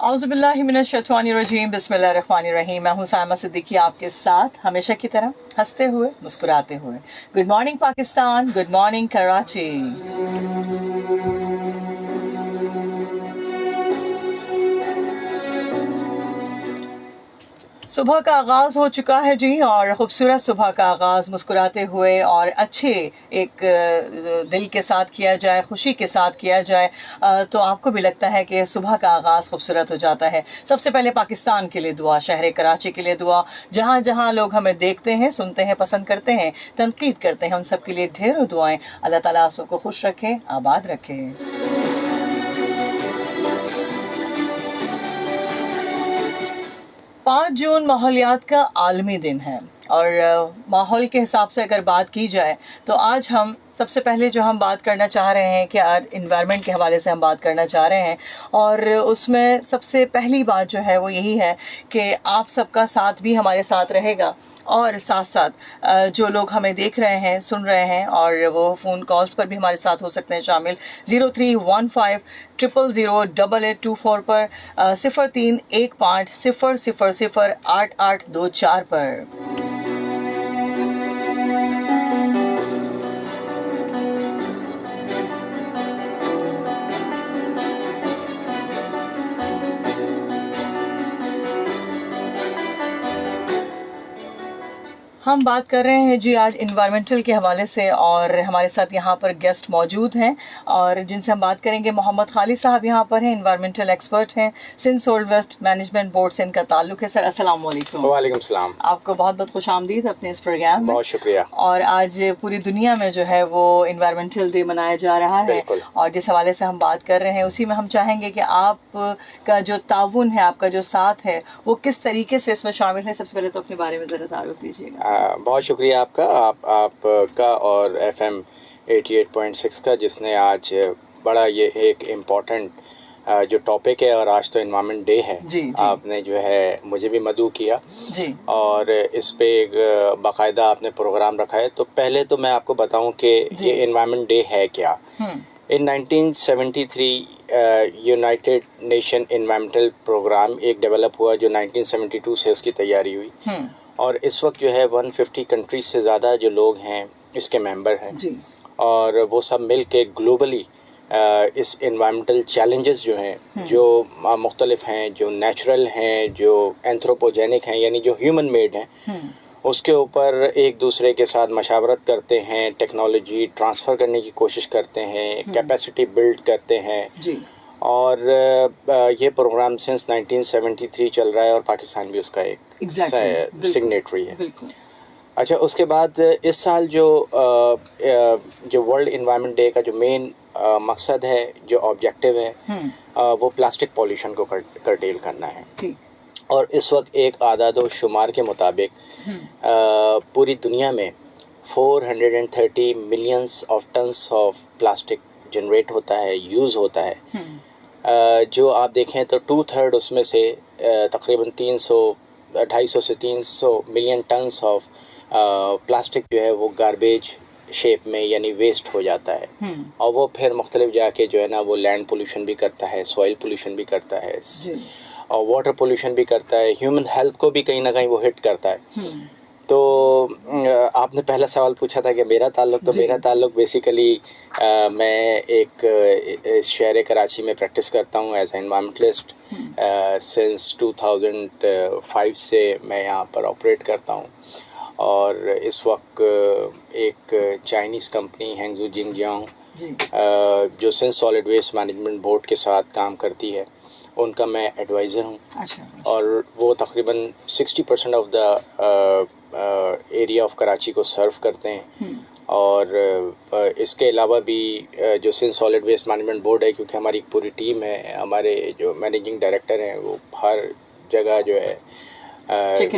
औज़ुबिल्लाहिमिनश्शैतानिर्रजीम बिस्मिल्लाहिर्रहमानिर्रहीम। मैं हूँ सायमा सिद्दीकी आपके साथ हमेशा की तरह हंसते हुए मुस्कुराते हुए। Good morning Pakistan, good morning Karachi. सुबह का आगाज़ हो चुका है जी, और ख़ूबसूरत सुबह का आगाज़ मुस्कुराते हुए और अच्छे एक दिल के साथ किया जाए, खुशी के साथ किया जाए तो आपको भी लगता है कि सुबह का आगाज़ खूबसूरत हो जाता है। सबसे पहले पाकिस्तान के लिए दुआ, शहर कराची के लिए दुआ, जहाँ जहाँ लोग हमें देखते हैं, सुनते हैं, पसंद करते हैं, तनकीद करते हैं, उन सब के लिए ढेरों दुआएं। अल्लाह ताला आप सबको खुश रखे, आबाद रखे। 5 जून माहौलियात का आलमी दिन है, और माहौल के हिसाब से अगर बात की जाए तो आज हम सबसे पहले जो हम बात करना चाह रहे हैं कि आज इन्वायरमेंट के हवाले से हम बात करना चाह रहे हैं, और उसमें सबसे पहली बात जो है वो यही है कि आप सबका साथ भी हमारे साथ रहेगा, और साथ साथ जो लोग हमें देख रहे हैं, सुन रहे हैं, और वो फ़ोन कॉल्स पर भी हमारे साथ हो सकते हैं शामिल 0315008824 पर 0315008824 पर। हम बात कर रहे हैं जी आज इन्वायरमेंटल के हवाले से, और हमारे साथ यहाँ पर गेस्ट मौजूद हैं और जिनसे हम बात करेंगे। मोहम्मद खालिद साहब यहाँ पर हैं, इन्वायरमेंटल एक्सपर्ट हैं, Sindh solid waste management board से इनका ताल्लुक है। सर अस्सलाम वालेकुम। वालेकुम सलाम। आपको बहुत बहुत खुशामदीद अपने इस प्रोग्राम में। बहुत शुक्रिया। और आज पूरी दुनिया में जो है वो इन्वायरमेंटल डे मनाया जा रहा है, और जिस हवाले से हम बात कर रहे हैं उसी में हम चाहेंगे कि आपका जो ताउन है, आपका जो साथ है, वो किस तरीके से इसमें शामिल है। सबसे पहले तो अपने बारे में ज़रा तारुफ दीजिएगा। बहुत शुक्रिया आपका, आपका और FM 88.6 का, जिसने आज बड़ा ये एक इम्पोर्टेंट जो टॉपिक है, और आज तो इन्वायरमेंट डे है जी। आपने जो है मुझे भी मदऊ किया जी, और इस पे एक बाकायदा आपने प्रोग्राम रखा है। तो पहले तो मैं आपको बताऊं कि ये इन्वायरमेंट डे है क्या। इन 1973 यूनाइटेड नेशन इन्वायरमेंटल प्रोग्राम एक डेवलप हुआ, जो 1972 से उसकी तैयारी हुई, और इस वक्त जो है 150 कंट्रीज से ज़्यादा जो लोग हैं इसके मेंबर हैं जी। और वो सब मिल के ग्लोबली इस इन्वायरमेंटल चैलेंजेस जो हैं, जो मुख्तलिफ हैं, जो नेचुरल हैं, जो एंथ्रोपोजेनिक हैं, यानी जो ह्यूमन मेड हैं, उसके ऊपर एक दूसरे के साथ मशावरत करते हैं, टेक्नोलॉजी ट्रांसफ़र करने की कोशिश करते हैं, कैपेसिटी बिल्ड करते हैं जी। और ये प्रोग्राम सिंस 1973 चल रहा है, और पाकिस्तान भी उसका एक सिग्नेटरी है। अच्छा, उसके बाद इस साल जो वर्ल्ड इन्वायरमेंट डे का जो मेन मकसद है, जो ऑब्जेक्टिव है, वो प्लास्टिक पॉल्यूशन को कर्टेल करना है। और इस वक्त एक आदाद व शुमार के मुताबिक पूरी दुनिया में 430 millions of tons of plastic generate होता है, यूज़ होता है। जो आप देखें तो 2/3 उसमें से तकरीबन 250 से 300 मिलियन टन्स ऑफ प्लास्टिक जो है वो गार्बेज शेप में यानी वेस्ट हो जाता है, और वो फिर मुख्तलिफ जाके जो है ना वो लैंड पोल्यूशन भी करता है, सॉइल पोल्यूशन भी करता है, और वाटर पोल्यूशन भी करता है, ह्यूमन हेल्थ को भी कहीं ना कहीं वो हिट करता है। तो आपने पहला सवाल पूछा था कि मेरा ताल्लुक बेसिकली मैं एक शहर कराची में प्रैक्टिस करता हूँ एज एनवायरमेंटलिस्ट। सिंस 2005 से मैं यहाँ पर ऑपरेट करता हूँ, और इस वक्त एक चाइनीज़ कंपनी हैंगजू जिंगजियांग जो Sindh solid waste management board के साथ काम करती है, उनका मैं एडवाइज़र हूँ। और वो तकरीबन 60% of the area of Karachi को सर्व करते हैं। और इसके अलावा भी जो Sindh solid waste management board है, क्योंकि हमारी पूरी टीम है, हमारे जो मैनेजिंग डायरेक्टर हैं वो हर जगह जो है चेक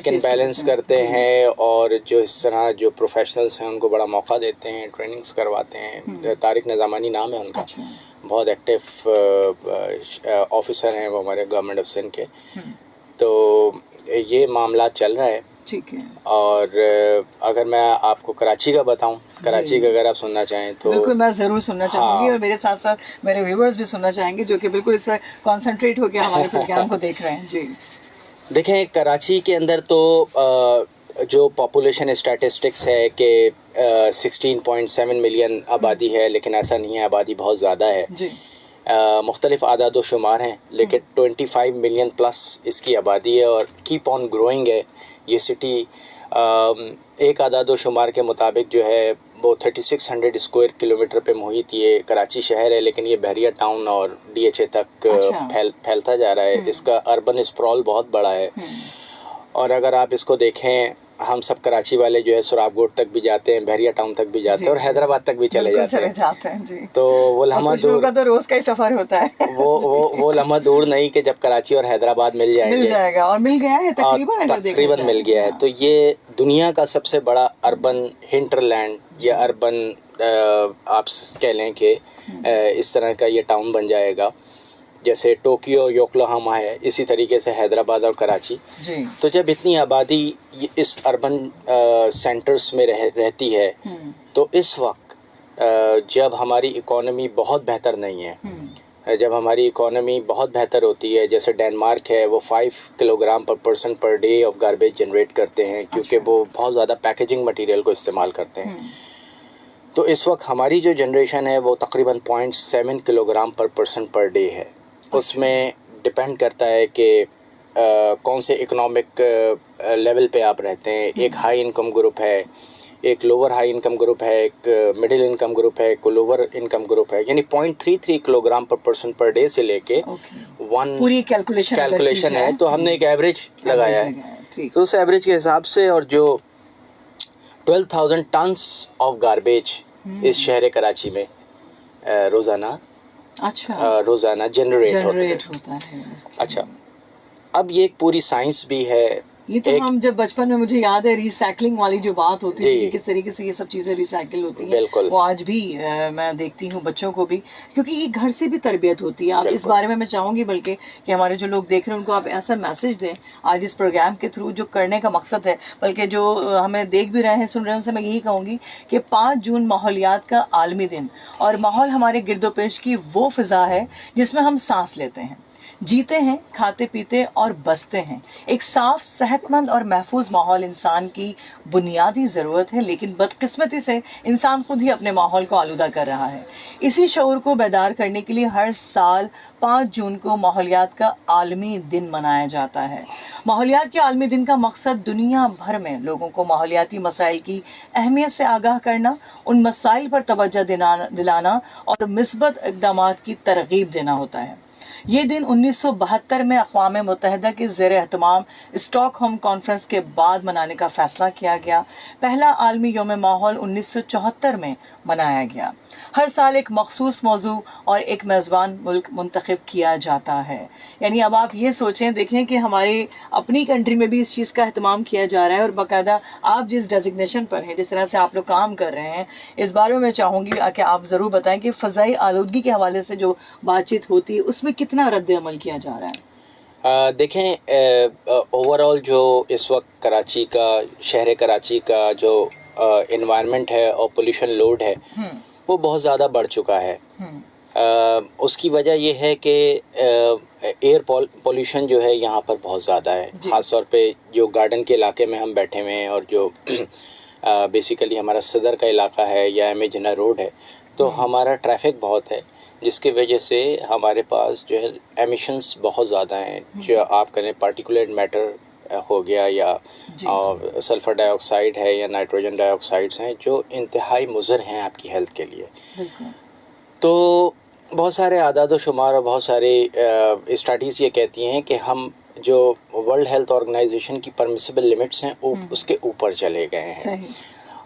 एंड बैलेंस करते हैं, और जो इस तरह जो प्रोफेशनल्स हैं उनको बड़ा मौका देते हैं, ट्रेनिंग्स करवाते हैं। तारिक निज़ामानी नाम है उनका, बहुत एक्टिव ऑफिसर हैं वो हमारे गवर्नमेंट ऑफ सिंध के। तो ये मामला चल रहा है, ठीक है। और अगर मैं आपको कराची का बताऊं, कराची का अगर आप सुनना चाहें तो बिल्कुल मैं ज़रूर सुनना चाहूँगी, हाँ। और मेरे साथ साथ मेरे व्यूवर्स भी सुनना चाहेंगे जो कि बिल्कुल इस कॉन्सेंट्रेट होकर हमारे प्रोग्राम को देख रहे हैं। जी देखें, कराची के अंदर तो जो पॉपुलेशन स्टैटिस्टिक्स है कि 16.7 मिलियन आबादी है, लेकिन ऐसा नहीं है, आबादी बहुत ज़्यादा है। जी मुख्तलिफ आदाद व शुमार हैं, लेकिन 25 मिलियन प्लस इसकी आबादी है और कीप ऑन ग्रोइंग है ये सिटी। एक आदाद व शुमार के मुताबिक जो है वो 3600 स्क्वायर किलोमीटर पे मुहित ये कराची शहर है, लेकिन ये बहरिया टाउन और DHA तक फैलता जा रहा है। इसका अर्बन स्प्रॉल बहुत बड़ा है। और अगर आप इसको देखें, हम सब कराची वाले जो है सुराबगोट तक भी जाते हैं, बहरिया टाउन तक भी जाते हैं और हैदराबाद तक भी चले जाते हैं जी। तो वो लम्हा दूर, तो रोज का ही सफर होता है। वो लम्हा दूर नहीं कि जब कराची और हैदराबाद मिल जाएगा, और मिल गया है तकरीबन मिल गया है। तो ये दुनिया का सबसे बड़ा अर्बन हिंटरलैंड या अर्बन आप कह लें कि इस तरह का ये टाउन बन जाएगा। जैसे टोक्यो योकोहामा है, इसी तरीके से हैदराबाद और कराची जी। तो जब इतनी आबादी इस अर्बन सेंटर्स में रहती है, तो इस वक्त जब हमारी इकोनॉमी बहुत बेहतर नहीं है, जब हमारी इकोनॉमी बहुत बेहतर होती है, जैसे डेनमार्क है, वो 5 किलोग्राम पर person per day of garbage generate करते हैं, क्योंकि वो बहुत ज़्यादा पैकेजिंग मटेरियल को इस्तेमाल करते हैं। तो इस वक्त हमारी जो जनरेशन है वो तकरीबन 0.7 किलोग्राम पर पर्सन पर डे है। उसमें डिपेंड करता है कि कौन से इकोनॉमिक लेवल पे आप रहते हैं। एक हाई इनकम ग्रुप है, एक लोअर हाई इनकम ग्रुप है, एक मिडिल इनकम ग्रुप है, एक लोअर इनकम ग्रुप है। यानी 0.33 किलोग्राम पर पर्सन पर डे से लेके 1 पूरी कैलकुलेशन है। तो हमने एक एवरेज लगाया है। तो उस एवरेज के हिसाब से, और जो 12,000 टन्स ऑफ गार्बेज इस शहर कराची में रोज़ाना रोज़ाना जनरेट होता है। अच्छा, अब ये एक पूरी साइंस भी है। ये तो हम जब बचपन में, मुझे याद है रिसाइकलिंग वाली जो बात होती है, किस तरीके से ये सब चीजें रिसाइकिल होती हैं, वो आज भी मैं देखती हूँ बच्चों को भी, क्योंकि ये घर से भी तरबियत होती है। आप इस बारे में मैं चाहूंगी बल्कि कि हमारे जो लोग देख रहे हैं उनको आप ऐसा मैसेज दें आज इस प्रोग्राम के थ्रू, जो करने का मकसद है, बल्कि जो हमें देख भी रहे हैं, सुन रहे हैं, उनसे मैं यही कहूँगी कि 5 जून माहौलियात का आलमी दिन, और माहौल हमारे गिरदोपेश की वो फिजा है जिसमें हम सांस लेते हैं, जीते हैं, खाते पीते और बसते हैं। एक साफ, सेहतमंद और महफूज माहौल इंसान की बुनियादी ज़रूरत है, लेकिन बदकिस्मती से इंसान खुद ही अपने माहौल को आलूदा कर रहा है। इसी शऊर को बेदार करने के लिए हर साल 5 जून को माहौलियात का आलमी दिन मनाया जाता है। माहौलियात के आलमी दिन का मकसद दुनिया भर में लोगों को माहौलियाती मसाइल की अहमियत से आगाह करना, उन मसाइल पर तवज्जो दिलाना और मिस्बत इक़दामात की तरगीब देना होता है। ये दिन 1972 में अक़वाम मुत्तहिदा के ज़ेर एहतमाम स्टॉकहोम कॉन्फ्रेंस के बाद मनाने का फैसला किया गया। पहला आलमी यौम माहौल 1974 में मनाया गया। हर साल एक मखसूस मौजू और एक मेज़बान मुल्क मुंतखब किया जाता है। यानी अब आप ये सोचें, देखें कि हमारे अपनी कंट्री में भी इस चीज़ का एहतमाम किया जा रहा है, और बाकायदा आप जिस डेजिग्नेशन पर हैं, जिस तरह से आप लोग काम कर रहे हैं, इस बारे में मैं चाहूँगी कि आप ज़रूर बताएं कि फ़ज़ाई आलूदगी के हवाले से जो बातचीत होती है उसमें कितना रद्द अमल किया जा रहा है। देखें, ओवरऑल जो इस वक्त कराची का, शहर कराची का जो एनवायरनमेंट है और पोल्यूशन लोड है, वो बहुत ज़्यादा बढ़ चुका है। उसकी वजह यह है कि एयर पोल्यूशन जो है यहाँ पर बहुत ज़्यादा है, ख़ास तौर पे जो गार्डन के इलाके में हम बैठे हुए हैं और जो बेसिकली हमारा सदर का इलाका है या एमेजना रोड है, तो हमारा ट्रैफिक बहुत है, जिसकी वजह से हमारे पास जो है एमिशंस बहुत ज़्यादा हैं। जो आप करें पार्टिकुलेट मैटर हो गया, या सल्फ़र डाइऑक्साइड है, या नाइट्रोजन डाइऑक्साइड्स हैं, जो इंतहाई मुज़र हैं आपकी हेल्थ के लिए। तो बहुत सारे आदाद व शुमार और बहुत सारे स्टडीज़ ये कहती हैं कि हम जो वर्ल्ड हेल्थ ऑर्गेनाइजेशन की परमिसिबल लिमिट्स हैं उसके ऊपर चले गए हैं।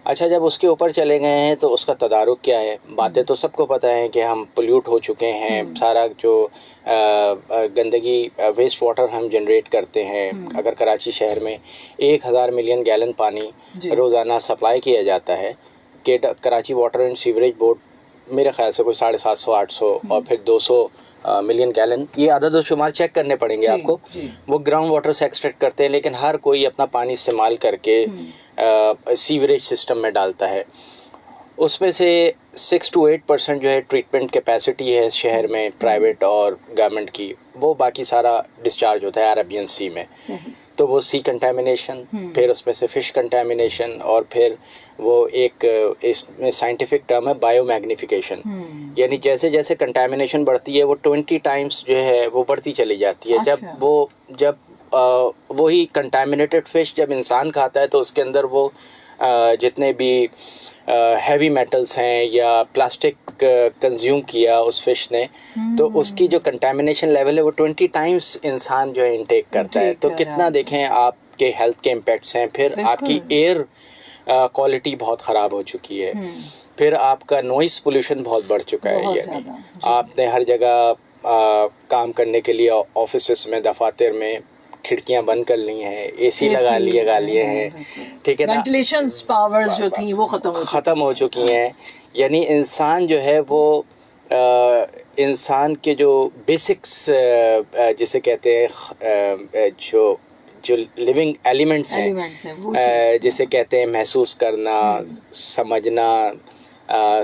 अच्छा, जब उसके ऊपर चले गए हैं तो उसका तदारुक क्या है? बातें तो सबको पता है कि हम पोल्यूट हो चुके हैं, सारा जो गंदगी, वेस्ट वाटर हम जनरेट करते हैं। अगर कराची शहर में 1000 मिलियन गैलन पानी रोज़ाना सप्लाई किया जाता है, कि Karachi water and sewerage board मेरे ख्याल से कोई 750-800 और फिर 200 मिलियन गैलन, ये आदद शुमार चेक करने पड़ेंगे आपको। वो ग्राउंड वाटर से एक्सट्रैक्ट करते हैं, लेकिन हर कोई अपना पानी इस्तेमाल करके सीवरेज सिस्टम में डालता है। उसमें से 6 to 8% जो है ट्रीटमेंट कैपेसिटी है शहर में प्राइवेट और गवर्नमेंट की, वो बाकी सारा डिस्चार्ज होता है अरेबियन सी में। तो वो सी कंटामिनेशन, फिर उसमें से फिश कंटामिनेशन, और फिर वो एक इसमें साइंटिफिक टर्म है बायोमैग्निफिकेशन, यानी जैसे जैसे कंटामिनेशन बढ़ती है वो 20 टाइम्स जो है वो बढ़ती चली जाती है। जब वही कंटामिनेटेड फिश जब इंसान खाता है तो उसके अंदर वो जितने भी हैवी मेटल्स हैं या प्लास्टिक कंज्यूम किया उस फिश ने, तो उसकी जो कंटामिनेशन लेवल है वो 20 टाइम्स इंसान जो है इनटेक करता है। तो कितना देखें आपके हेल्थ के इम्पैक्ट्स हैं। फिर आपकी एयर क्वालिटी बहुत ख़राब हो चुकी है, फिर आपका नॉइस पोल्यूशन बहुत बढ़ चुका है, यानी आपने हर जगह काम करने के लिए ऑफिस में, दफातर में खिड़कियां बंद कर ली हैं, एसी लगा लिए हैं, ठीक है ना, वेंटिलेशन पावर्स जो थी वो ख़त्म हो चुकी हैं। यानी इंसान जो है वो इंसान के जो बेसिक्स जिसे कहते हैं जो लिविंग एलिमेंट्स हैं, जिसे कहते हैं महसूस करना, समझना,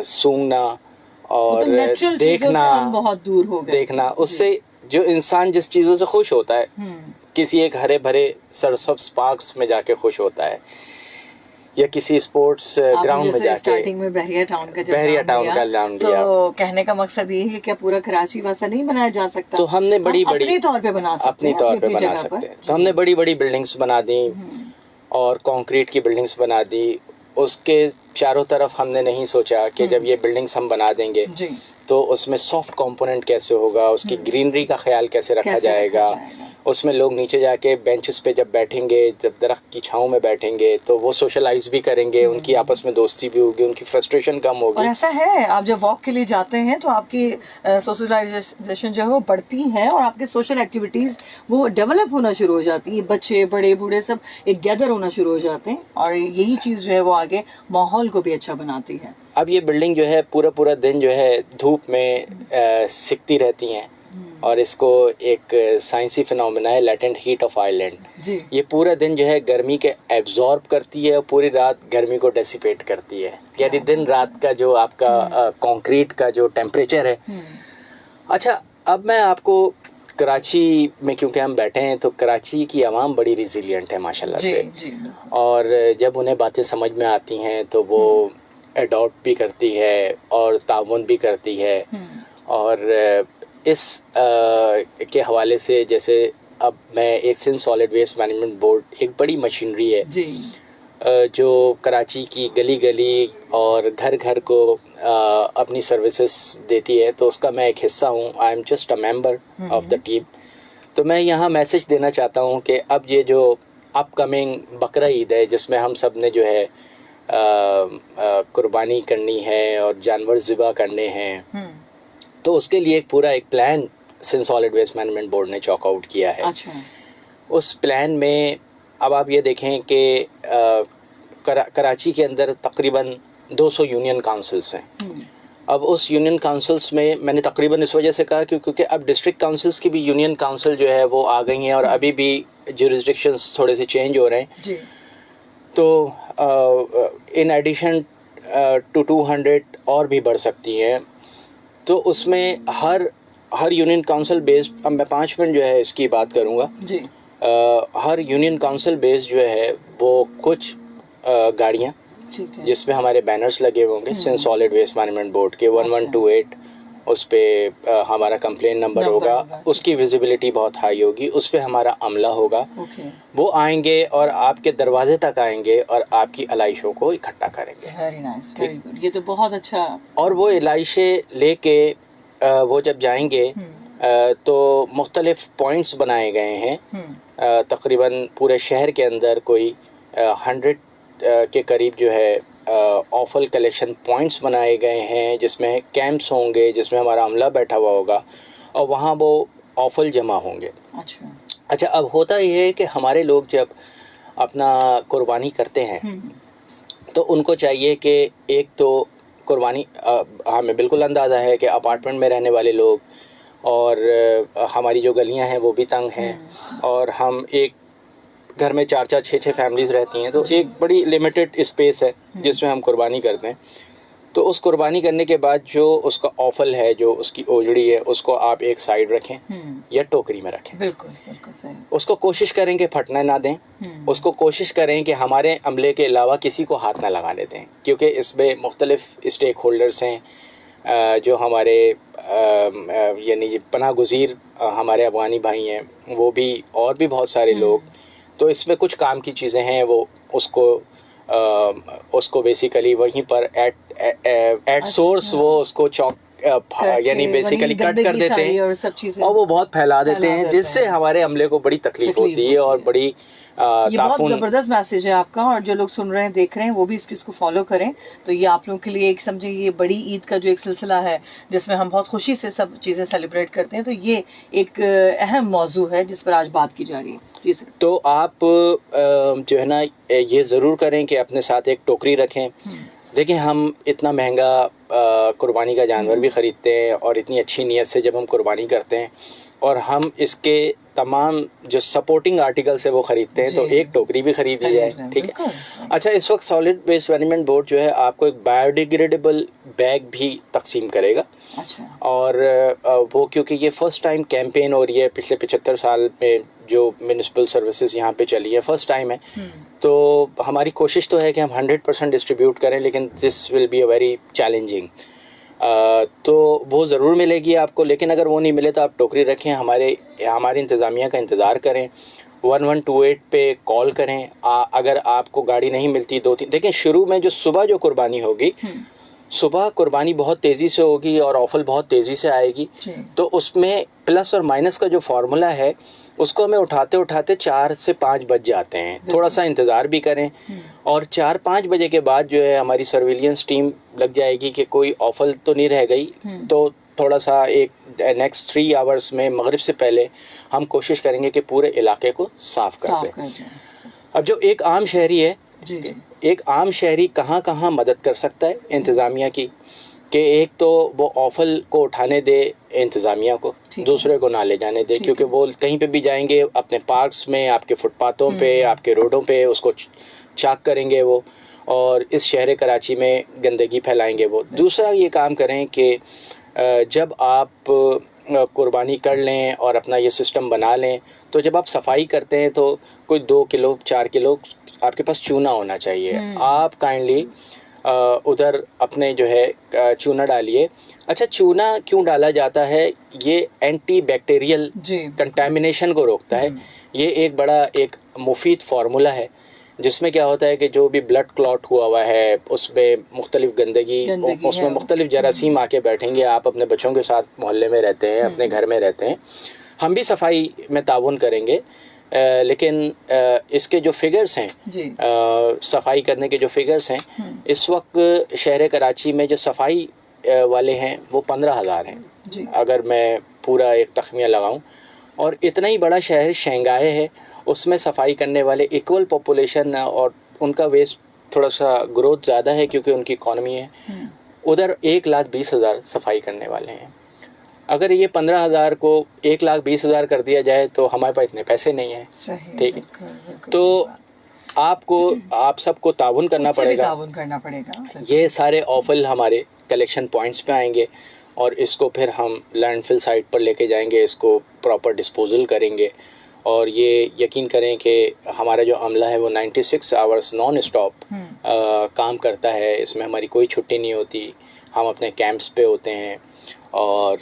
सूंघना और देखना, बहुत दूर हो गए। देखना, उससे जो इंसान जिस चीज़ों से खुश होता है, किसी एक हरे भरे सरसब्ज पार्क्स में जाके खुश होता है, या किसी स्पोर्ट्स ग्राउंड में जाके। स्टार्टिंग में बहरिया टाउन का नाम दिया, तो कहने का मकसद ये है कि पूरा कराची वैसा नहीं बनाया जा सकता, तो हमने बड़ी अपने तौर पे बना सकते हैं। तो हमने बड़ी बड़ी बिल्डिंग्स बना दी और कंक्रीट की बिल्डिंग्स बना दी। उसके चारों तरफ हमने नहीं सोचा कि जब ये बिल्डिंग्स हम बना देंगे तो उसमें सॉफ्ट कंपोनेंट कैसे होगा, उसकी ग्रीनरी का ख्याल कैसे रखा जाएगा, उसमें लोग नीचे जाके बेंचेस पे जब बैठेंगे, जब दरख्त की छांव में बैठेंगे तो वो सोशलाइज भी करेंगे, उनकी आपस में दोस्ती भी होगी, उनकी फ्रस्ट्रेशन कम होगी। और ऐसा है, आप जब वॉक के लिए जाते हैं तो आपकी सोशलाइजेशन जो है वो बढ़ती है और आपके सोशल एक्टिविटीज़ वो डेवलप होना शुरू हो जाती है। बच्चे, बड़े, बूढ़े सब एक गैदर होना शुरू हो जाते हैं और यही चीज़ जो है वो आगे माहौल को भी अच्छा बनाती है। अब ये बिल्डिंग जो है पूरा दिन जो है धूप में सिकती रहती हैं, और इसको एक साइंसी फिनोमेना है लैटेंट हीट ऑफ आइलैंड। ये पूरा दिन जो है गर्मी के एब्जॉर्ब करती है और पूरी रात गर्मी को डेसिपेट करती है, यानी दिन रात का जो आपका कंक्रीट का जो टेम्परेचर है। अच्छा, अब मैं आपको कराची में, क्योंकि हम बैठे हैं, तो कराची की आवाम बड़ी रिजिलियंट है माशाल्लाह से, और जब उन्हें बातें समझ में आती हैं तो वो अडॉप्ट भी करती है और ताउन भी करती है। और इस के हवाले से, जैसे अब मैं एक Sindh solid waste management board एक बड़ी मशीनरी है जो कराची की गली गली और घर घर को अपनी सर्विसेज देती है, तो उसका मैं एक हिस्सा हूँ। I am just a member of the team. तो मैं यहाँ मैसेज देना चाहता हूँ कि अब ये जो अपकमिंग बकरा ईद है, जिसमें हम सब ने जो है कुर्बानी करनी है और जानवर ज़िबा करने हैं, तो उसके लिए एक पूरा एक plan Sindh solid waste management board ने चॉक आउट किया है। उस प्लान में अब आप ये देखें कि कराची के अंदर तकरीबन 200 यूनियन काउंसिल्स हैं। अब उस यूनियन काउंसिल्स में मैंने तकरीबन इस वजह से कहा क्योंकि अब डिस्ट्रिक्ट काउंसिल्स की भी यूनियन काउंसिल जो है वो आ गई हैं और अभी भी जुरिसडिक्शंस थोड़े से चेंज हो रहे हैं। तो इन एडिशन टू 200 और भी बढ़ सकती हैं। तो उसमें हर यूनियन काउंसिल बेस्ड, अब मैं 5 मिनट जो है इसकी बात करूँगा। हर यूनियन काउंसिल बेस्ड जो है वो कुछ गाड़ियाँ जिसमें हमारे बैनर्स लगे होंगे Sindh solid waste management board के 1128, उस पर हमारा कंप्लेन नंबर होगा, उसकी विजिबिलिटी बहुत हाई होगी, उस पर हमारा अमला होगा। वो आएंगे और आपके दरवाजे तक आएंगे और आपकी अलाइशों को इकट्ठा करेंगे। वेरी नाइस, वेरी गुड, ये तो बहुत अच्छा। और वो अलाइशें लेके वो जब जाएंगे तो मुख्तलिफ पॉइंट्स बनाए गए हैं। तकरीबन पूरे शहर के अंदर कोई 100 के करीब जो है ऑफल कलेक्शन पॉइंट्स बनाए गए हैं, जिसमें कैंप्स होंगे, जिसमें हमारा अमला बैठा हुआ होगा और वहाँ वो ऑफल जमा होंगे। अच्छा, अब होता ये है कि हमारे लोग जब अपना कुर्बानी करते हैं तो उनको चाहिए कि एक तो कुर्बानी, हमें बिल्कुल अंदाज़ा है कि अपार्टमेंट में रहने वाले लोग और हमारी जो गलियां हैं वो भी तंग हैं और हम एक घर में 4-4 6-6 फैमिलीज़ रहती हैं, तो एक बड़ी लिमिटेड स्पेस है जिसमें हम कुर्बानी करते हैं। तो उस कुर्बानी करने के बाद जो उसका ऑफल है, जो उसकी ओजड़ी है, उसको आप एक साइड रखें या टोकरी में रखें। बिल्कुल बिल्कुल सही। उसको कोशिश करें कि फटने ना दें, उसको कोशिश करें कि हमारे अमले के अलावा किसी को हाथ ना लगाने दें, क्योंकि इसमें मुख्तलिफ स्टेक होल्डर्स हैं जो हमारे यानी पनाह गुज़ीर हमारे अफ़गानी भाई हैं, वो भी और भी बहुत सारे लोग। तो इसमें कुछ काम की चीज़ें हैं, वो उसको बेसिकली वहीं पर एट सोर्स वो उसको चॉक यानी बेसिकली कट कर देते हैं और वो बहुत फैला देते हैं, जिससे हमारे अमले को बड़ी तकलीफ होती है और बड़ी ये बहुत ज़बरदस्त मैसेज है आपका, और जो लोग सुन रहे हैं, देख रहे हैं, वो भी इसको फॉलो करें। तो ये आप लोगों के लिए एक समझे ये बड़ी ईद का जो एक सिलसिला है जिसमें हम बहुत खुशी से सब चीज़ें सेलिब्रेट करते हैं, तो ये एक अहम मौजू है जिस पर आज बात की जा रही है। जी सर। तो आप जो है ना ये ज़रूर करें कि अपने साथ एक टोकरी रखें। देखिए, हम इतना महंगा कुर्बानी का जानवर भी ख़रीदते हैं और इतनी अच्छी नीयत से जब हम कुर्बानी करते हैं और हम इसके तमाम जो सपोर्टिंग आर्टिकल्स है वो ख़रीदते हैं, तो एक टोकरी भी ख़रीदी जाए, ठीक है। अच्छा, इस वक्त सॉलिड वेस्ट मैनेजमेंट बोर्ड जो है आपको एक बायोडिग्रेडेबल बैग भी तकसीम करेगा। अच्छा। और वो क्योंकि ये फ़र्स्ट टाइम कैंपेन हो रही है, पिछले 75 साल में जो म्यूनिसिपल सर्विसेज यहाँ पे चली है, फ़र्स्ट टाइम है। तो हमारी कोशिश तो है कि हम 100% डिस्ट्रीब्यूट करें, लेकिन this will be a very challenging. तो वो ज़रूर मिलेगी आपको, लेकिन अगर वो नहीं मिले तो आप टोकरी रखें, हमारी इंतज़ामिया का इंतज़ार करें, 1128 पे कॉल करें। अगर आपको गाड़ी नहीं मिलती 2-3, देखें शुरू में जो सुबह जो कुर्बानी होगी, सुबह कुर्बानी बहुत तेज़ी से होगी और ऑफल बहुत तेज़ी से आएगी, तो उसमें प्लस और माइनस का जो फार्मूला है उसको हमें उठाते उठाते 4 से 5 बज जाते हैं। थोड़ा सा इंतज़ार भी करें और 4-5 बजे के बाद जो है हमारी सर्विलियंस टीम लग जाएगी कि कोई ऑफल तो नहीं रह गई, तो थोड़ा सा एक नेक्स्ट 3 आवर्स में मगरिब से पहले हम कोशिश करेंगे कि पूरे इलाके को साफ़ कर दें। अब जो एक आम शहरी है, एक आम शहरी कहाँ कहाँ मदद कर सकता है इंतज़ामिया की, कि एक तो वो ऑफल को उठाने दे इंतज़ामिया को, दूसरे को ना ले जाने दे, क्योंकि वो कहीं पे भी जाएंगे अपने पार्क्स में, आपके फुटपाथों पे, आपके रोडों पे उसको चाक करेंगे वो, और इस शहर कराची में गंदगी फैलाएंगे वो। दूसरा ये काम करें कि जब आप कुर्बानी कर लें और अपना ये सिस्टम बना लें, तो जब आप सफाई करते हैं तो कोई 2 किलो 4 किलो आपके पास चूना होना चाहिए। आप काइंडली उधर अपने जो है चूना डालिए। अच्छा, चूना क्यों डाला जाता है? ये एंटी बैक्टीरियल कंटामिनेशन को रोकता है। ये एक बड़ा एक मुफीद फार्मूला है, जिसमें क्या होता है कि जो भी ब्लड क्लॉट हुआ है उसमें मुख्तलिफ गंदगी उसमें मुख्तलिफ जरासीम आके बैठेंगे। आप अपने बच्चों के साथ मोहल्ले में रहते हैं, अपने घर में रहते हैं, हम भी सफाई में ताउन करेंगे, लेकिन इसके जो फिगर्स हैं, सफाई करने के जो फिगर्स हैं, इस वक्त शहर कराची में जो सफाई वाले हैं वो 15,000 हैं, अगर मैं पूरा एक तखमिया लगाऊं। और इतना ही बड़ा शहर शंघाई है, उसमें सफाई करने वाले इक्वल पॉपुलेशन और उनका वेस्ट थोड़ा सा ग्रोथ ज़्यादा है क्योंकि उनकी इकॉनमी है। उधर 1,20,000 सफाई करने वाले हैं। अगर ये 15,000 को 1,20,000 कर दिया जाए तो हमारे पास इतने पैसे नहीं हैं, ठीक है। तो आप सबको ताउन करना पड़ेगा। ये सारे ऑफल हमारे कलेक्शन पॉइंट्स पे आएंगे और इसको फिर हम लैंडफिल साइट पर लेके जाएंगे, इसको प्रॉपर डिस्पोजल करेंगे। और ये यकीन करें कि हमारा जो अमला है वो 96 आवर्स नॉन स्टॉप काम करता है, इसमें हमारी कोई छुट्टी नहीं होती। हम अपने कैंप्स पे होते हैं और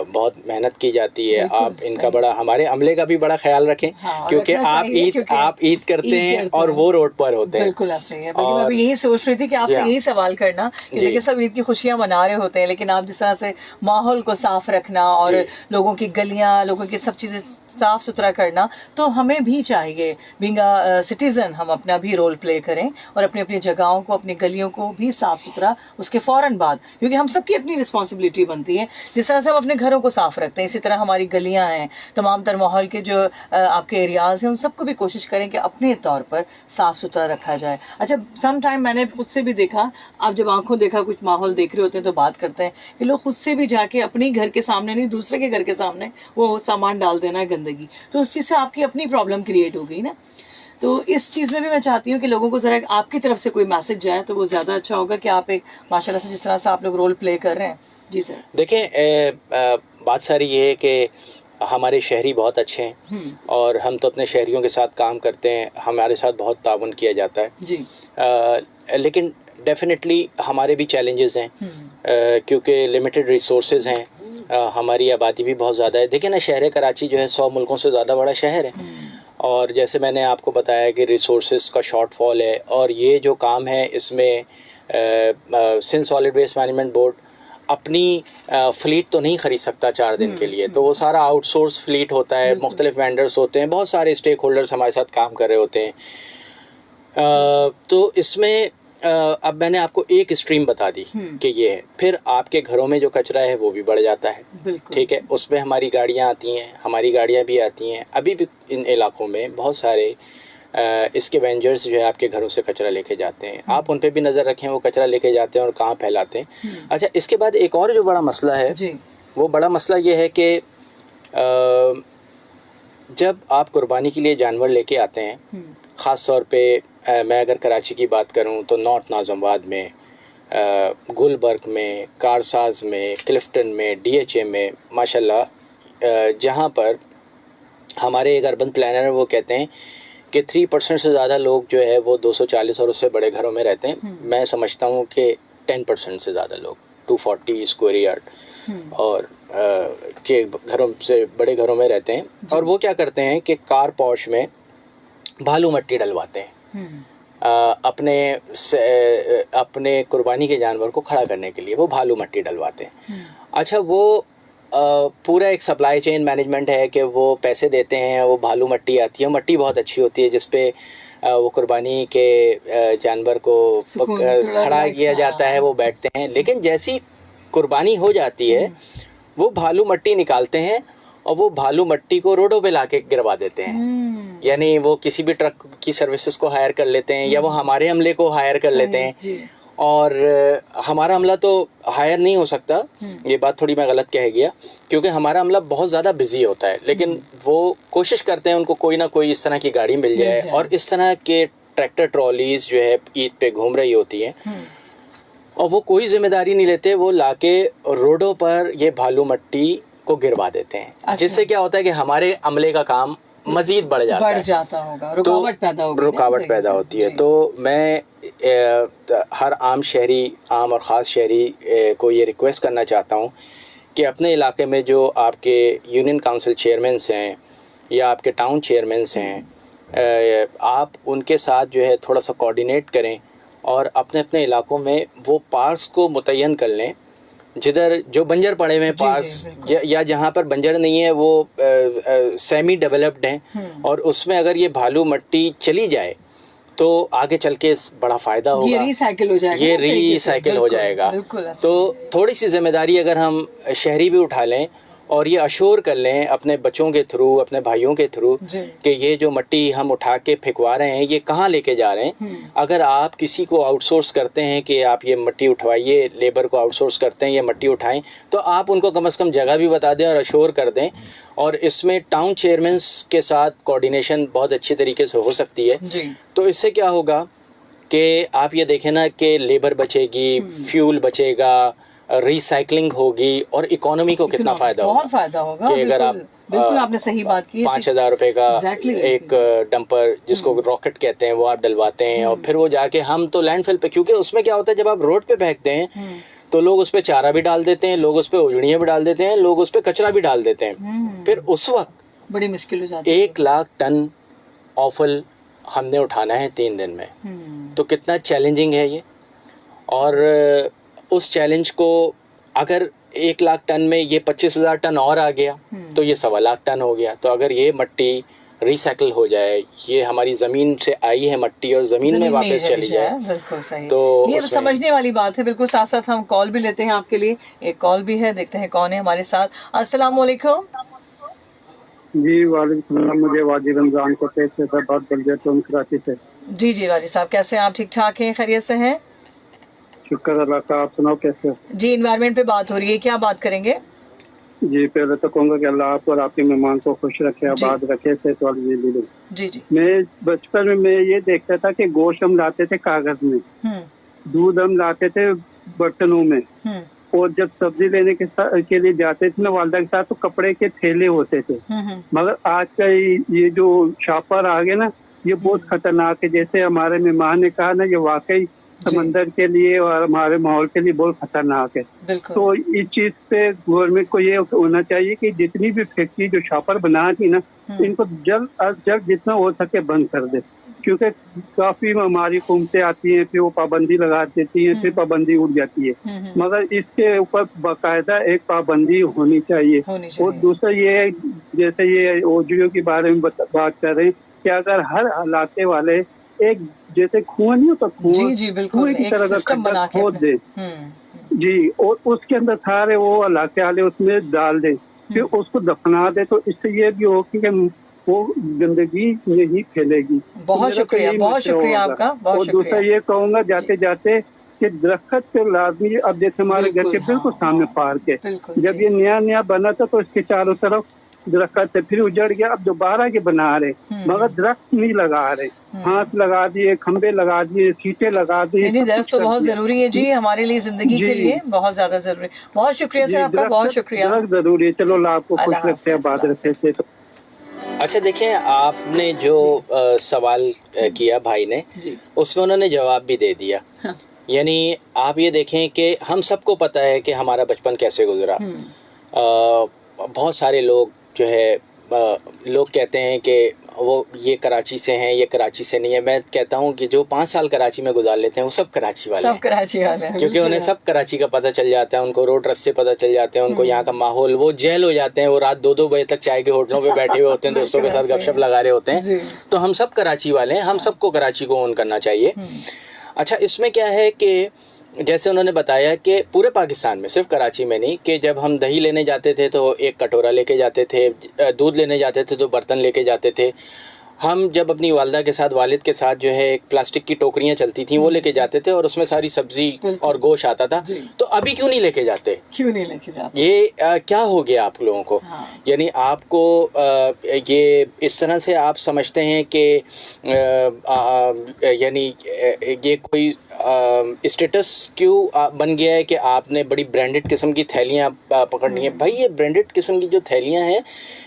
बहुत मेहनत की जाती है। आप इनका बड़ा, हमारे अमले का भी बड़ा ख्याल रखें, क्योंकि आप ईद करते हैं और वो रोड पर होते हैं। बिल्कुल सही है। मैं भी यही सोच रही थी कि आपसे यही सवाल करना कि देखिए सब ईद की खुशियां मना रहे होते हैं, लेकिन आप जिस तरह से माहौल को साफ रखना और लोगों की गलियां, लोगों की सब चीजें साफ सुथरा करना, तो हमें भी चाहिए बीइंग अ सिटीजन हम अपना भी रोल प्ले करें और अपनी अपनी जगहों को, अपनी गलियों को भी साफ सुथरा उसके फौरन बाद, क्योंकि हम सबकी अपनी रिस्पॉन्सिबिलिटी बनती है। जिस तरह से हम अपने घरों को साफ रखते हैं, इसी तरह हमारी गलियां हैं, तमाम तर माहौल के जो आपके एरियाज हैं, उन सबको भी कोशिश करें कि अपने तौर पर साफ सुथरा रखा जाए। अच्छा, सम टाइम मैंने खुद से भी देखा, आप जब आंखों देखा कुछ माहौल देख रहे होते हैं तो बात करते हैं कि लोग खुद से भी जाके अपने घर के सामने नहीं, दूसरे के घर के सामने वो सामान डाल देना है, गंदगी, तो उस चीज़ से आपकी अपनी प्रॉब्लम क्रिएट हो गई ना। तो इस चीज़ में भी मैं चाहती हूँ कि लोगों को ज़रा आपकी तरफ से कोई मैसेज जाए तो वो ज़्यादा अच्छा होगा कि आप एक माशाल्लाह से जिस तरह से आप लोग रोल प्ले कर रहे हैं। जी सर। देखिए, बात सारी ये है कि हमारे शहरी बहुत अच्छे हैं और हम तो अपने शहरियों के साथ काम करते हैं, हमारे साथ बहुत ताउन किया जाता है जी। लेकिन डेफिनेटली हमारे भी चैलेंजेस हैं क्योंकि लिमिटेड रिसोर्सेज हैं, हमारी आबादी भी बहुत ज़्यादा है। देखिए ना, शहर कराची जो है 100 मुल्कों से ज़्यादा बड़ा शहर है और जैसे मैंने आपको बताया कि रिसोर्सेज का शॉर्टफॉल है और ये जो काम है इसमें Sindh solid waste management board अपनी फ्लीट तो नहीं ख़रीद सकता 4 दिन के लिए, तो वो सारा आउटसोर्स फ्लीट होता है, मुख्तलिफ वेंडर्स होते हैं, बहुत सारे स्टेक होल्डर्स हमारे साथ काम कर रहे होते हैं। तो इसमें अब मैंने आपको एक स्ट्रीम बता दी कि ये है, फिर आपके घरों में जो कचरा है वो भी बढ़ जाता है, ठीक है, उसमें हमारी गाड़ियाँ आती हैं, हमारी गाड़ियाँ भी आती हैं। अभी भी इन इलाकों में बहुत सारे इसके वेंजर्स जो है आपके घरों से कचरा लेके जाते हैं, आप उन पे भी नज़र रखें, वो कचरा लेके जाते हैं और कहाँ फैलाते हैं। अच्छा, इसके बाद एक और जो बड़ा मसला है जी। वो बड़ा मसला ये है कि जब आप कुर्बानी के लिए जानवर लेके आते हैं, ख़ास तौर पे मैं अगर कराची की बात करूं तो नॉर्थ नाज़िमाबाद में, गुलबर्ग में, कारसाज में, क्लिफ्टन में, DHA में, माशाल्लाह जहां पर हमारे एक अर्बन प्लानर है वो कहते हैं कि 3% से ज़्यादा लोग जो है वो 240 और उससे बड़े घरों में रहते हैं। मैं समझता हूँ कि 10% से ज़्यादा लोग 240 स्क्वायर यार्ड और के घरों से बड़े घरों में रहते हैं। और वो क्या करते हैं कि कार पॉश में भालू मट्टी डलवाते हैं अपने कुर्बानी के जानवर को खड़ा करने के लिए, वो भालू मट्टी डलवाते हैं। अच्छा, वो पूरा एक सप्लाई चेन मैनेजमेंट है कि वो पैसे देते हैं, वो भालू मट्टी आती है, मट्टी बहुत अच्छी होती है जिसपे वो कुर्बानी के जानवर को खड़ा किया जाता है, वो बैठते हैं। लेकिन जैसी कुर्बानी हो जाती है वो भालू मट्टी निकालते हैं और वो भालू मट्टी को रोडों पे लाके गिरवा देते हैं, यानी वो किसी भी ट्रक की सर्विसेज को हायर कर लेते हैं या वो हमारे अमले को हायर कर लेते हैं। और हमारा अमला तो हायर नहीं हो सकता, ये बात थोड़ी मैं गलत कह गया, क्योंकि हमारा अमला बहुत ज़्यादा बिजी होता है, लेकिन वो कोशिश करते हैं उनको कोई ना कोई इस तरह की गाड़ी मिल जाए और इस तरह के ट्रैक्टर ट्रॉलीज जो है ईद पे घूम रही होती हैं और वो कोई जिम्मेदारी नहीं लेते, वो लाके रोडों पर ये भालू मट्टी को गिरवा देते हैं। अच्छा। जिससे क्या होता है कि हमारे अमले का काम मजीद बढ़ जाता होगा, रुकावट पैदा होगी, रुकावट पैदा होती है। तो मैं हर आम और ख़ास शहरी को ये रिक्वेस्ट करना चाहता हूँ कि अपने इलाके में जो आपके यूनियन काउंसिल चेयरमैन्स हैं या आपके टाउन चेयरमैन्स हैं, आप उनके साथ जो है थोड़ा सा कोऑर्डिनेट करें और अपने अपने इलाकों में वो पार्क्स को मुतय्यन कर लें जिधर जो बंजर पड़े हुए पार्क्स या जहाँ पर बंजर नहीं है वो सेमी डेवलप्ड हैं और उसमें अगर ये भालू मट्टी चली जाए तो आगे चल के बड़ा फ़ायदा होगा, ये रीसाइकिल हो जाएगा। तो थोड़ी सी जिम्मेदारी अगर हम शहरी भी उठा लें और ये अश्योर कर लें अपने बच्चों के थ्रू, अपने भाइयों के थ्रू कि ये जो मट्टी हम उठा के फेंकवा रहे हैं ये कहाँ लेके जा रहे हैं। अगर आप किसी को आउटसोर्स करते हैं कि आप ये मट्टी उठवाइए, लेबर को आउटसोर्स करते हैं ये मट्टी उठाएं, तो आप उनको कम से कम जगह भी बता दें और अश्योर कर दें। और इसमें टाउन चेयरमैन्स के साथ कोऑर्डिनेशन बहुत अच्छी तरीके से हो सकती है। तो इससे क्या होगा कि आप ये देखें ना कि लेबर बचेगी, फ्यूल बचेगा, रिसाइकलिंग होगी और इकोनॉमी को कितना फायदा होगा। बहुत फायदा होगा कि अगर आप बिल्कुल आपने सही बात की, 5,000 रुपए का एक डंपर जिसको रॉकेट कहते हैं वो आप डलवाते हैं और फिर वो जाके हम तो लैंडफिल पे, क्योंकि उसमें क्या होता है जब आप रोड पे फेंकते हैं तो लोग उस पे चारा भी डाल देते हैं, लोग उस पे उजड़ियाँ भी डाल देते हैं, लोग उस पे कचरा भी डाल देते हैं। फिर उस वक्त बड़ी मुश्किल हो जाती है। 1 लाख टन ऑफल हमने उठाना है 3 दिन में, तो कितना चैलेंजिंग है ये। और उस चैलेंज को अगर 1 लाख टन में ये 25,000 टन और आ गया तो ये 1.25 लाख टन हो गया। तो अगर ये मट्टी रिसाइकल हो जाए, ये हमारी ज़मीन से आई है मट्टी और ज़मीन में वापस चली जाए। बिल्कुल सही। तो ये उसमें समझने वाली बात है। बिल्कुल, साथ साथ हम कॉल भी लेते हैं आपके लिए। एक कॉल भी है, देखते हैं कौन है हमारे साथ। अस्सलाम वालेकुम। जी वालेकुम सलाम। मुझे वाजी रमजान को पेश से बात कर दिया तो कराची से। जी जी वाजी साहब, कैसे हैं आप? ठीक ठाक हैं, खैरियत से हैं? शुक्र अल्लाह का, आप सुनाओ कैसे हो? जी, इन्वायरमेंट पे बात हो रही है, क्या बात करेंगे? जी पहले तो कहूँगा कि अल्लाह आप और आपके मेहमान को खुश रखे, जी आबाद रखे, सेहत वाली जिंदगी दे। जी जी। मैं बचपन में मैं ये देखता था कि गोश्त हम लाते थे कागज में, हम्म दूध हम लाते थे बर्तनों में, हम्म और जब सब्जी लेने के लिए जाते थे ना वालदा के साथ, तो कपड़े के थैले होते थे। हम्म। मगर आज का ये जो शॉपर आ गए ना, ये बहुत खतरनाक है। जैसे हमारे मेहमान ने कहा ना, ये वाकई समंदर के लिए और हमारे माहौल के लिए बहुत खतरनाक है। बिल्कुल। तो इस चीज पे गवर्नमेंट को ये होना चाहिए कि जितनी भी फैक्ट्री जो शॉपर बना थी ना, इनको जल्द अज जल्द जितना हो सके बंद कर दे, क्योंकि काफी हमारी हुकूमतें आती हैं, फिर वो पाबंदी लगा देती हैं, फिर पाबंदी उड़ जाती है। मगर इसके ऊपर बाकायदा एक पाबंदी होनी चाहिए। और दूसरा ये है, जैसे ये ओजियो के बारे में बात कर रहे हैं, कि अगर हर इलाके वाले एक जैसे कुआं नहीं होता, कुएं की तरह अगर खड्डा खोद दे जी, और उसके अंदर सारे वो इलाके वाले उसमें डाल दे, फिर उसको दफना दे, तो इससे ये भी हो कि वो गंदगी नहीं फैलेगी। बहुत शुक्रिया आपका, बहुत और दूसरा ये कहूँगा जाते जाते कि दरख्त पे लाजमी, अब जैसे हमारे घर के बिल्कुल सामने पार्क है, जब ये नया नया बना था तो इसके चारों तरफ दरख्त है, फिर उजड़ गया, अब दोबारा के बना रहे, मगर दरख्त नहीं लगा रहे। हाथ लगा दिए, खंबे लगा दिए, सीटें लगा दी। दरख्त तो बहुत जरूरी है जी, हमारे लिए जिंदगी के लिए बहुत ज्यादा जरूरी। बहुत शुक्रिया सर आपका, बहुत शुक्रिया। दरख्त जरूरी है। चलो अल्लाह आपको खुश रखे, आबाद रखे से। अच्छा देखें, आपने जो सवाल किया भाई ने, उसमें उन्होंने जवाब भी दे दिया। हाँ। यानी आप ये देखें कि हम सबको पता है कि हमारा बचपन कैसे गुजरा। बहुत सारे लोग जो है लोग कहते हैं कि वो ये कराची से हैं, ये कराची से नहीं है। मैं कहता हूँ कि जो 5 साल कराची में गुजार लेते हैं वो सब कराची वाले हैं, क्योंकि उन्हें सब कराची का पता चल जाता है, उनको रोड रस्ते पता चल जाते हैं, उनको यहाँ का माहौल, वो जेल हो जाते हैं, वो रात 2-2 बजे तक चाय के होटलों पे बैठे हुए होते हैं, दोस्तों के साथ गपशप लगा रहे होते हैं। तो हम सब कराची वाले हैं, हम सबको कराची को ओन करना चाहिए। अच्छा, इसमें क्या है कि जैसे उन्होंने बताया कि पूरे पाकिस्तान में, सिर्फ कराची में नहीं, कि जब हम दही लेने जाते थे तो एक कटोरा लेके जाते थे, दूध लेने जाते थे तो बर्तन लेके जाते थे। हम जब अपनी वालदा के साथ, वालिद के साथ जो है एक प्लास्टिक की टोकरियां चलती थी, वो लेके जाते थे और उसमें सारी सब्जी और गोश्त आता था। तो अभी क्यों नहीं लेके जाते? ये क्या हो गया आप लोगों को? हाँ। यानी आपको ये इस तरह से आप समझते हैं कि यानी ये कोई स्टेटस क्यों बन गया है कि आपने बड़ी ब्रांडेड किस्म की थैलियाँ पकड़नी है? भाई ये ब्रांडेड किस्म की जो थैलियाँ हैं,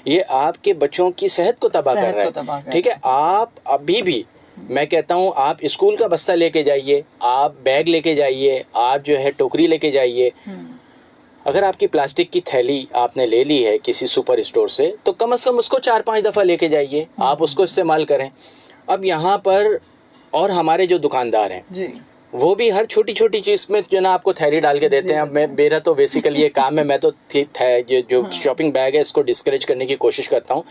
ये आपके बच्चों की सेहत को तबाह कर रहा है। ठीक है, आप अभी भी, मैं कहता हूँ, आप स्कूल का बस्ता लेके जाइए, आप बैग लेके जाइए, आप जो है टोकरी लेके जाइए। अगर आपकी प्लास्टिक की थैली आपने ले ली है किसी सुपर स्टोर से, तो कम से कम उसको 4-5 दफ़ा लेके जाइए, आप उसको इस्तेमाल करें। अब यहाँ पर और हमारे जो दुकानदार हैं जी, वो भी हर छोटी छोटी चीज़ में जो ना आपको थैली डाल के देते हैं। अब मेरा तो बेसिकली ये काम है, मैं तो जो शॉपिंग बैग है इसको डिस्करेज करने की कोशिश करता हूँ।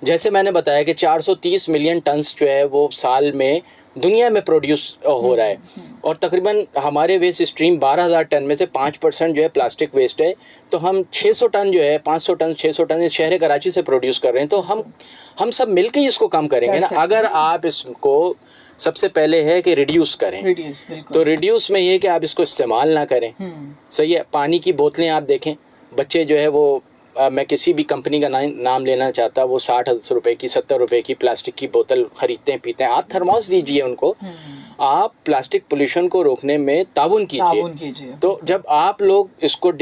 जैसे मैंने बताया कि 430 मिलियन टन्स जो है वो साल में दुनिया में प्रोड्यूस हो रहा है, और तकरीबन हमारे वेस्ट स्ट्रीम 12,000 टन में से 5% जो है प्लास्टिक वेस्ट है। तो हम 600 टन जो है, 500 टन 600 टन इस शहर कराची से प्रोड्यूस कर रहे हैं। तो हम सब मिलकर ही इसको कम करेंगे ना। अगर आप इसको, सबसे पहले है कि रिड्यूस करें, तो रिड्यूस में ये कि आप इसको इस्तेमाल ना करें। सही है। पानी की बोतलें आप देखें, बच्चे जो है वो मैं किसी भी कंपनी का नाम लेना चाहता, वो 60 रुपए की, 70 रुपए की प्लास्टिक की बोतल खरीदते हैं, पीते हैं। आप थर्मोस दीजिए उनको, आप प्लास्टिक पोल्यूशन को रोकने में ताउन कीजिए। तो जब आप लोग इसको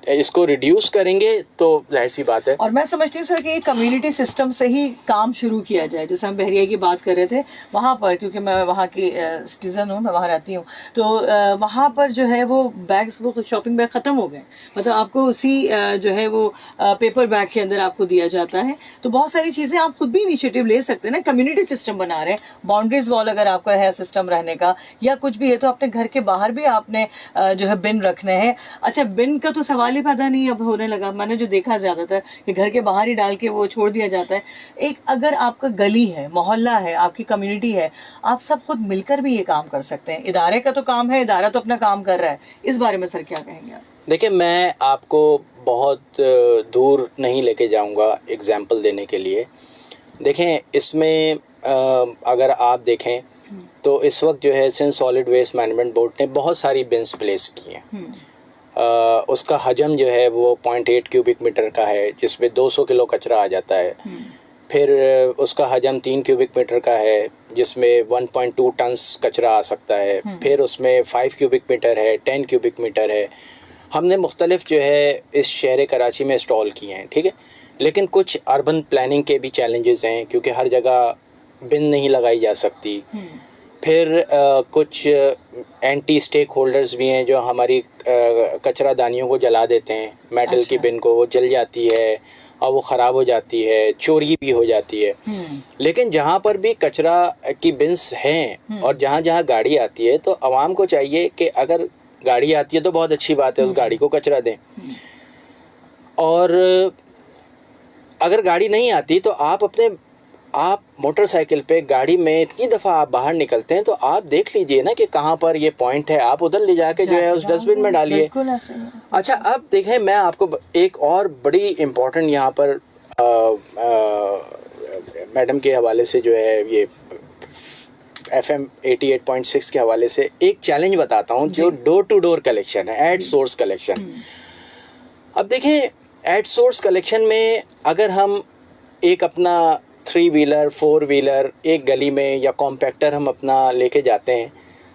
इसको रिड्यूस करेंगे तो जाहिर सी बात है। और मैं समझती हूँ सर कि कम्युनिटी सिस्टम से ही काम शुरू किया जाए। जैसे हम बहरिया की बात कर रहे थे, वहाँ पर, क्योंकि मैं वहाँ की सिटीज़न हूँ, मैं वहाँ रहती हूँ, तो वहाँ पर जो है वो बैग्स, वो शॉपिंग बैग ख़त्म हो गए। मतलब आपको उसी जो है वो पेपर बैग के अंदर आपको दिया जाता है। तो बहुत सारी चीज़ें आप खुद भी इनिशिएटिव ले सकते हैं ना। कम्युनिटी सिस्टम बना रहे हैं, बाउंड्रीज वॉल अगर आपका है सिस्टम रहने का, या कुछ भी है, तो अपने घर के बाहर भी आपने जो है बिन रखने हैं। अच्छा, बिन का तो सवाल सवाल ही पैदा नहीं अब होने लगा। मैंने जो देखा ज्यादातर कि घर के बाहर ही डाल के वो छोड़ दिया जाता है। एक अगर आपका गली है, मोहल्ला है, आपकी कम्युनिटी है, आप सब खुद मिलकर भी ये काम कर सकते हैं। इदारे का तो काम है, इदारा तो अपना काम कर रहा है, इस बारे में सर क्या कहेंगे आप? देखिए, मैं आपको बहुत दूर नहीं लेके जाऊंगा एग्जाम्पल देने के लिए। देखें, इसमें अगर आप देखें तो इस वक्त जो है Sindh solid waste management board ने बहुत सारी बिन्स प्लेस की हैं। उसका हजम जो है वो 0.8 क्यूबिक मीटर का है, जिसमें 200 किलो कचरा आ जाता है। फिर उसका हजम 3 क्यूबिक मीटर का है, जिसमें 1.2 टन्स कचरा आ सकता है। फिर उसमें 5 क्यूबिक मीटर है, 10 क्यूबिक मीटर है। हमने मुख्तलिफ जो है इस शहर कराची में इंस्टॉल किए हैं, ठीक है। लेकिन कुछ अर्बन प्लानिंग के भी चैलेंजेस हैं, क्योंकि हर जगह बिन नहीं लगाई जा सकती। फिर कुछ एंटी स्टेक होल्डर्स भी हैं जो हमारी कचरा दानियों को जला देते हैं। मेटल की बिन को वो जल जाती है और वो ख़राब हो जाती है, चोरी भी हो जाती है। लेकिन जहाँ पर भी कचरा की बिन्स हैं और जहाँ जहाँ गाड़ी आती है, तो आवाम को चाहिए कि अगर गाड़ी आती है तो बहुत अच्छी बात है, उस गाड़ी को कचरा दें। और अगर गाड़ी नहीं आती तो आप मोटरसाइकिल पे, गाड़ी में इतनी दफ़ा आप बाहर निकलते हैं तो आप देख लीजिए ना कि कहाँ पर ये पॉइंट है, आप उधर ले जाके जो है उस डस्टबिन में डालिए। अच्छा, अब देखें, मैं आपको एक और बड़ी इम्पोर्टेंट यहाँ पर मैडम के हवाले से जो है ये FM 88.6 के हवाले से एक चैलेंज बताता हूँ, जो डोर टू डोर कलेक्शन है, एट सोर्स कलेक्शन। अब देखें, एट सोर्स कलेक्शन में अगर हम एक अपना 3 व्हीलर 4 व्हीलर एक गली में या कॉम्पैक्टर हम अपना लेके जाते हैं,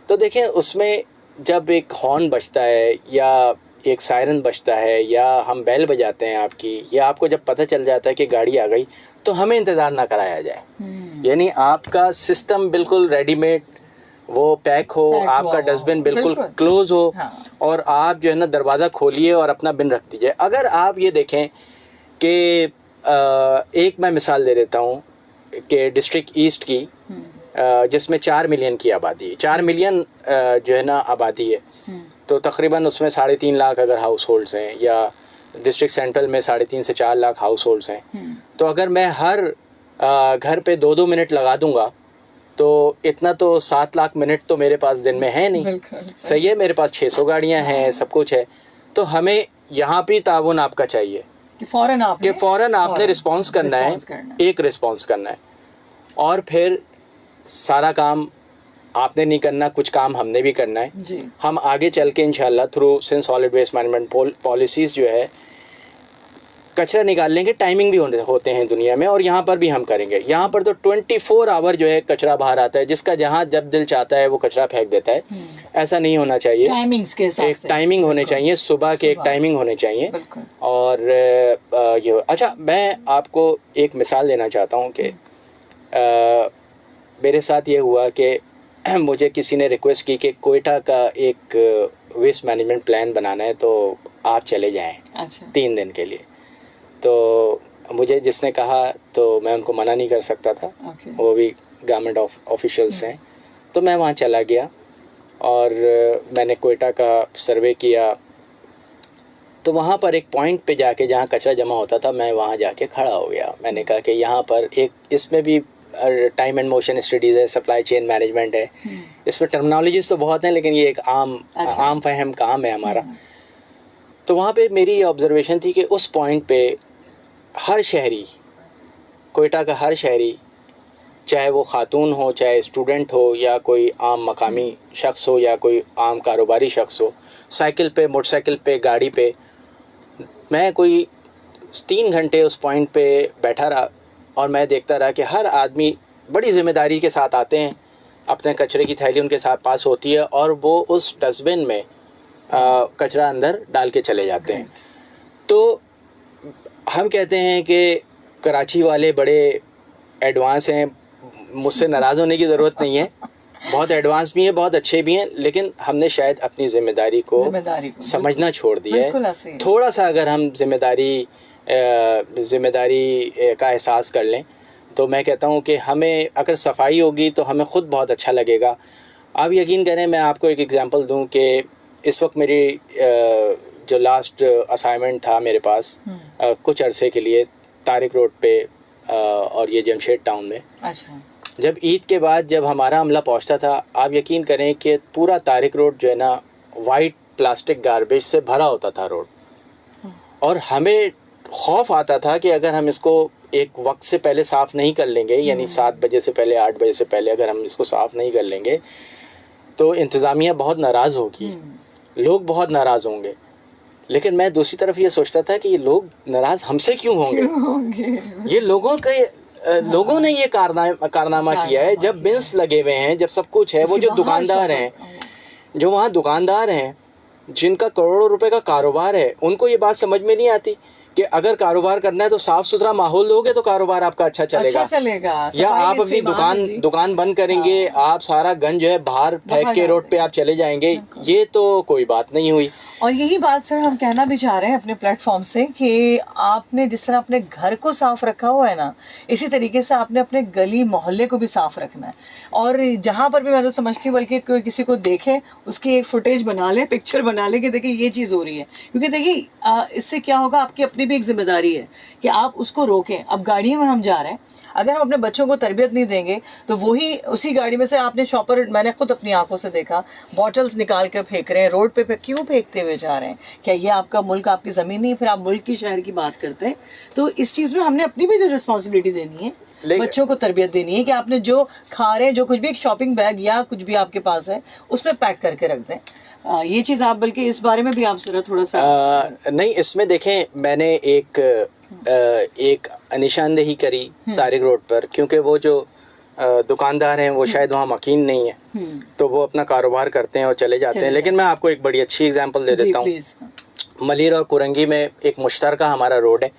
तो देखें उसमें जब एक हॉर्न बजता है या एक सायरन बजता है या हम बेल बजाते हैं आपकी, या आपको जब पता चल जाता है कि गाड़ी आ गई, तो हमें इंतज़ार ना कराया जाए। यानी आपका सिस्टम बिल्कुल रेडीमेड वो पैक हो, आपका डस्टबिन बिल्कुल क्लोज हो, और आप जो है ना दरवाज़ा खोलिए और अपना बिन रख दीजिए। अगर आप ये देखें कि एक मैं मिसाल दे देता हूँ कि डिस्ट्रिक्ट ईस्ट की, जिसमें 4 मिलियन की आबादी है, 4 मिलियन जो है ना आबादी है, तो तकरीबन उसमें 3.5 लाख अगर हाउस होल्ड्स हैं, या डिस्ट्रिक्ट सेंट्रल में 3.5 से 4 लाख हाउस होल्ड्स हैं। तो अगर मैं हर घर पे 2-2 मिनट लगा दूंगा, तो इतना तो 7 लाख मिनट तो मेरे पास दिन में है नहीं। सही है, मेरे पास 600 गाड़ियाँ हैं, सब कुछ है। तो हमें यहाँ भी ताउन आपका चाहिए कि फ़ौरन आपने रिस्पॉन्स करना है, एक रिस्पॉन्स करना है। और फिर सारा काम आपने नहीं करना, कुछ काम हमने भी करना है जी। हम आगे चल के इंशाल्लाह through Sindh solid waste management policies जो है कचरा निकालने के टाइमिंग भी होते हैं दुनिया में, और यहाँ पर भी हम करेंगे। यहाँ पर तो 24 आवर जो है कचरा बाहर आता है, जिसका जहाँ जब दिल चाहता है वो कचरा फेंक देता है। ऐसा नहीं होना चाहिए, टाइमिंग्स के हिसाब से एक टाइमिंग होने चाहिए, सुबह के एक टाइमिंग होने चाहिए। और ये अच्छा, मैं आपको एक मिसाल देना चाहता हूँ कि मेरे साथ ये हुआ कि मुझे किसी ने रिक्वेस्ट की कि कोयटा का एक वेस्ट मैनेजमेंट प्लान बनाना है, तो आप चले जाएं 3 दिन के लिए। तो मुझे जिसने कहा, तो मैं उनको मना नहीं कर सकता था, वो भी गवर्नमेंट ऑफिशियल्स हैं। तो मैं वहाँ चला गया और मैंने कोयटा का सर्वे किया। तो वहाँ पर एक पॉइंट पे जाके जहाँ कचरा जमा होता था, मैं वहाँ जाके खड़ा हो गया। मैंने कहा कि यहाँ पर एक, इसमें भी टाइम एंड मोशन स्टडीज़ है, सप्लाई चेन मैनेजमेंट है, इसमें टर्मिनोलॉजीज तो बहुत हैं, लेकिन ये एक आम फहम काम है हमारा। तो वहाँ पे मेरी ऑब्जर्वेशन थी कि उस पॉइंट पे हर शहरी, कोयटा का हर शहरी, चाहे वो खातून हो, चाहे स्टूडेंट हो, या कोई आम मकामी शख्स हो, या कोई आम कारोबारी शख्स हो, साइकिल पे, मोटरसाइकिल पे, गाड़ी पे, मैं कोई 3 घंटे उस पॉइंट पे बैठा रहा और मैं देखता रहा कि हर आदमी बड़ी ज़िम्मेदारी के साथ आते हैं, अपने कचरे की थैली उनके साथ पास होती है और वो उस डस्टबिन में कचरा अंदर डाल के चले जाते हैं। तो हम कहते हैं कि कराची वाले बड़े एडवांस हैं, मुझसे नाराज़ होने की ज़रूरत नहीं है, बहुत एडवांस भी हैं, बहुत अच्छे भी हैं, लेकिन हमने शायद अपनी ज़िम्मेदारी को समझना छोड़ दिया है। थोड़ा सा अगर हम ज़िम्मेदारी का एहसास कर लें, तो मैं कहता हूँ कि हमें अगर सफाई होगी तो हमें ख़ुद बहुत अच्छा लगेगा। आप यकीन करें, मैं आपको एक एग्ज़ाम्पल दूँ कि इस वक्त मेरी जो लास्ट असाइनमेंट था मेरे पास कुछ अरसे के लिए तारिक रोड पे और ये जमशेद टाउन में। अच्छा। जब ईद के बाद जब हमारा अमला पहुंचता था, आप यकीन करें कि पूरा तारिक रोड जो है ना वाइट प्लास्टिक गार्बेज से भरा होता था रोड, और हमें खौफ आता था कि अगर हम इसको एक वक्त से पहले साफ़ नहीं कर लेंगे, यानी 7 बजे से पहले 8 बजे से पहले अगर हम इसको साफ़ नहीं कर लेंगे तो इंतज़ामिया बहुत नाराज़ होगी, लोग बहुत नाराज़ होंगे। लेकिन मैं दूसरी तरफ ये सोचता था कि ये लोग नाराज़ हमसे क्यों होंगे? ये लोगों ने ये कारनामा किया है। जब बिन्स लगे हुए हैं, जब सब कुछ है, वो जो दुकानदार हैं, जो वहाँ दुकानदार हैं जिनका करोड़ों रुपए का कारोबार है, उनको ये बात समझ में नहीं आती कि अगर कारोबार करना है तो साफ सुथरा माहौल दोगे तो कारोबार आपका अच्छा चलेगा। या आप अपनी दुकान बंद करेंगे, आप सारा गंज जो है बाहर फेंक के रोड पे आप चले जाएंगे, ये तो कोई बात नहीं हुई। और यही बात सर हम कहना भी चाह रहे हैं अपने प्लेटफॉर्म से कि आपने जिस तरह अपने घर को साफ रखा हुआ है ना, इसी तरीके से आपने अपने गली मोहल्ले को भी साफ रखना है। और जहाँ पर भी मैं तो समझती हूँ, बल्कि कोई किसी को देखे उसकी एक फुटेज बना ले, पिक्चर बना ले कि देखिए ये चीज़ हो रही है। क्योंकि देखिए इससे क्या होगा, आपकी अपनी भी एक जिम्मेदारी है कि आप उसको रोकें। अब गाड़ियों में हम जा रहे हैं, अगर हम अपने बच्चों को तरबियत नहीं देंगे तो वही उसी गाड़ी में से आपने शॉपर, मैंने खुद अपनी आंखों से देखा, बॉटल्स निकाल कर फेंक रहे हैं रोड पे क्यों फेंकते हुए जा रहे हैं? क्या ये आपका मुल्क, आपकी ज़मीन नहीं? फिर आप मुल्क की शहर की बात करते हैं। तो इस चीज़ में हमने अपनी भी जो रिस्पॉन्सिबिलिटी देनी है, बच्चों को तरबियत देनी है कि आपने जो खा रहे हैं, जो कुछ भी, एक शॉपिंग बैग या कुछ भी आपके पास है उसमें पैक करके रख दें। ये चीज़ आप, बल्कि इस बारे में भी आप जरा थोड़ा सा नहीं, इसमें देखें, मैंने एक निशानदेही करी तारिक रोड पर, क्योंकि वो जो दुकानदार हैं वो शायद वहाँ मकीन नहीं है, तो वो अपना कारोबार करते हैं और चले जाते हैं। लेकिन मैं आपको एक बड़ी अच्छी एग्जांपल दे देता हूँ। मलिर और कुरंगी में एक मुश्तरका हमारा रोड है